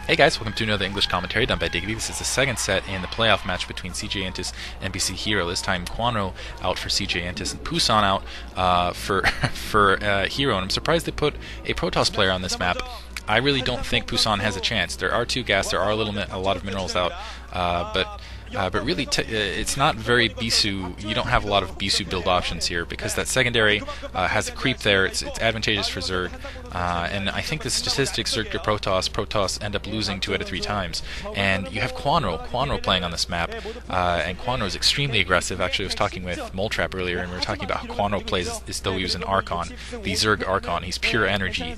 Hey guys, welcome to another English commentary done by Diggity. This is the second set in the playoff match between CJ Entis and MBC Hero. This time Kwanro out for CJ Entis and Pusan out for Hero. And I'm surprised they put a Protoss player on this map. I really don't think Pusan has a chance. There are 2 gas, there are a lot of minerals out, but really, it's not very Bisu. You don't have a lot of Bisu build options here because that secondary has a creep there. It's advantageous for Zerg, and I think the statistics Zerg to Protoss end up losing 2 out of 3 times. And you have Kwanro playing on this map, and Kwanro is extremely aggressive. Actually, I was talking with Moletrap earlier, and we were talking about how Kwanro plays as though he was an Archon, the Zerg Archon. He's pure energy.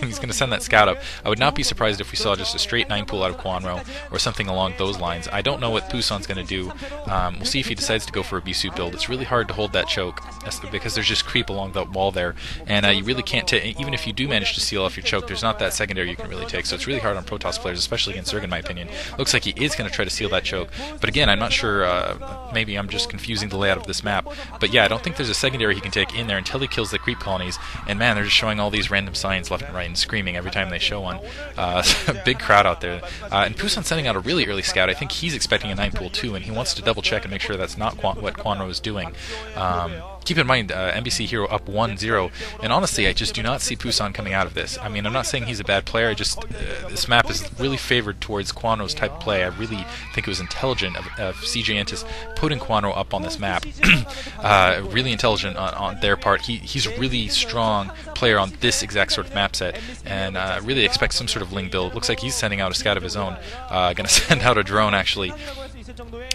He's going to send that scout up. I would not be surprised if we saw just a straight 9 pool out of Kwanro or something along those lines. I don't know what Pusan's going to do. We'll see if he decides to go for a Bisu build. It's really hard to hold that choke because there's just creep along the wall there, and you really can't take. Even if you do manage to seal off your choke, there's not that secondary you can really take. So it's really hard on Protoss players, especially against Zerg, in my opinion. Looks like he is going to try to seal that choke, but again, I'm not sure. Maybe I'm just confusing the layout of this map. But yeah, I don't think there's a secondary he can take in there until he kills the creep colonies. And man, they're just showing all these random signs left and right and screaming every time they show one. Big crowd out there. And Pusan's sending out a really early scout. I think he's expecting a 9 pool too, and he wants to double check and make sure that's not what Kwanro is doing. Keep in mind, MBC Hero up 1-0, and honestly, I just do not see Pusan coming out of this. I mean, I'm not saying he's a bad player, I just, this map is really favored towards Kwanro's type of play. I really think it was intelligent of CJ Entis putting Kwanro up on this map. Really intelligent on their part. He's a really strong player on this exact sort of map set, and really expect some sort of Ling build. Looks like he's sending out a scout of his own. Gonna send out a drone, actually.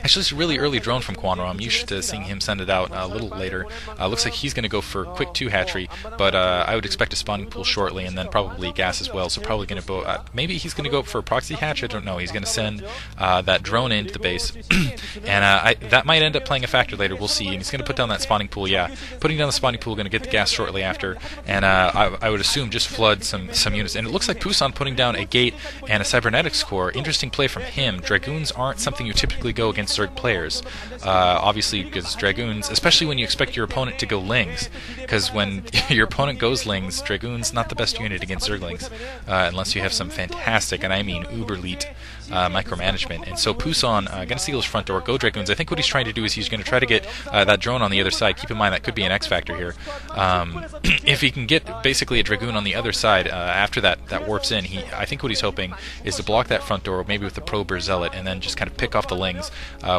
Actually, it's a really early drone from Kwanro. I'm used to seeing him send it out a little later. Looks like he's going to go for quick 2 hatchery, but I would expect a spawning pool shortly, and then probably gas as well. So probably going to go. Maybe he's going to go for a proxy hatch. I don't know. He's going to send that drone into the base, and that might end up playing a factor later. We'll see. And he's going to put down that spawning pool. Yeah, putting down the spawning pool, going to get the gas shortly after, and I would assume just flood some units. And it looks like Pusan putting down a gate and a cybernetics core. Interesting play from him. Dragoons aren't something you typically go against Zerg players, obviously, because Dragoons, especially when you expect your opponent to go Lings, because when your opponent goes Lings, Dragoons not the best unit against Zerglings, unless you have some fantastic, and I mean uber-elite, micromanagement. And so Pusan going to seal his front door, go Dragoons. I think what he's trying to do is he's going to try to get that drone on the other side. Keep in mind that could be an X factor here. If he can get basically a Dragoon on the other side after that warps in, I think what he's hoping is to block that front door, maybe with the Probe or Zealot, and then just kind of pick off the Lings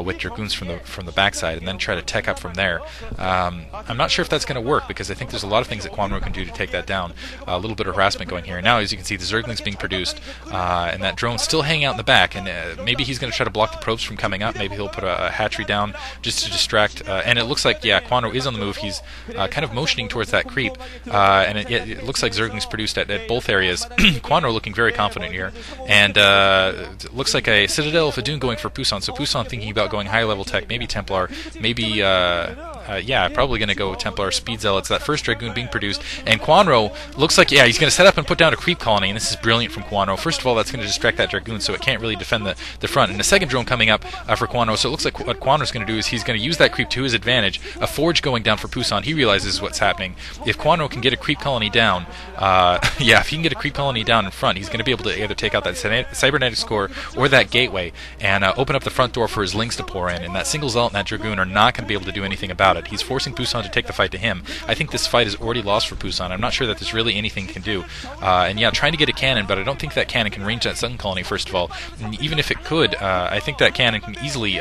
with Dragoons from the backside, and then try to tech up from there. I'm not sure if that's going to work, because I think there's a lot of things that Kwanro can do to take that down. A little bit of harassment going here. Now, as you can see, the Zerglings being produced, and that drone still hanging out in the back, and maybe he's going to try to block the probes from coming up. Maybe he'll put a hatchery down just to distract, and it looks like, yeah, Kwanro is on the move. He's kind of motioning towards that creep, and it looks like Zerglings produced at both areas. Kwanro looking very confident here, and it looks like a Citadel of Adun going for Pusan, so Pusan thinking about going high level tech, maybe Templar, maybe yeah, probably going to go Templar, Speed Zealots, that first Dragoon being produced, and Kwanro looks like, yeah, he's going to set up and put down a creep colony, and this is brilliant from Kwanro. First of all, that's going to distract that Dragoon, so it can't really defend the front, and a second drone coming up for Kwanro, so it looks like what Kwanro's going to do is he's going to use that creep to his advantage. A Forge going down for Pusan, he realizes what's happening. If Kwanro can get a creep colony down, yeah, if he can get a creep colony down in front, he's going to be able to either take out that cybernetics core or that gateway, and open up the front door for his Lings to pour in, and that single Zealot and that Dragoon are not going to be able to do anything about it. He's forcing Pusan to take the fight to him. I think this fight is already lost for Pusan. I'm not sure that there's really anything he can do. And yeah, trying to get a cannon, but I don't think that cannon can range that Sun Colony, first of all. And even if it could, I think that cannon can easily,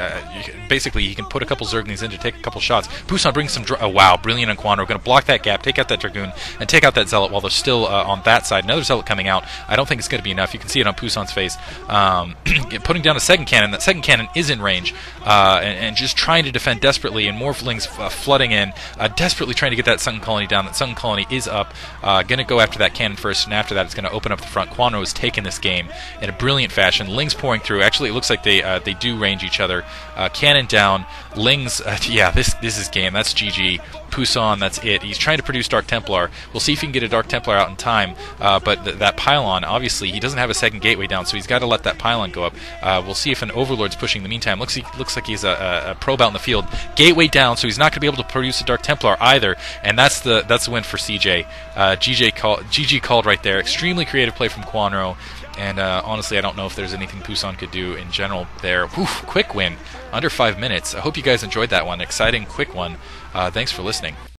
basically, he can put a couple Zerglings in to take a couple shots. Pusan brings some, oh wow, brilliant on Kwanro. Going to block that gap, take out that Dragoon, and take out that Zealot while they're still on that side. Another Zealot coming out. I don't think it's going to be enough. You can see it on Pusan's face. Putting down a second cannon. That second cannon is in range, and just trying to defend desperately, and more Lings flooding in, desperately trying to get that Sunken Colony down. That Sunken Colony is up. Going to go after that cannon first, and after that it's going to open up the front. Kwanro has taken this game in a brilliant fashion. Lings pouring through. Actually, it looks like they do range each other. Cannon down. Lings, yeah, this is game. That's GG. Pusan, that's it. He's trying to produce Dark Templar. We'll see if he can get a Dark Templar out in time, but that pylon, obviously, he doesn't have a second gateway down, so he's got to let that pylon go up. We'll see if an Overlord's pushing in the meantime. Looks like he's a probe out in the field. Gateway down, so he's not going to be able to produce a Dark Templar either, and that's the win for CJ. GG called right there. Extremely creative play from Kwanro. And honestly, I don't know if there's anything Pusan could do in general there. Whew, quick win, under 5 minutes. I hope you guys enjoyed that one. Exciting, quick one. Thanks for listening.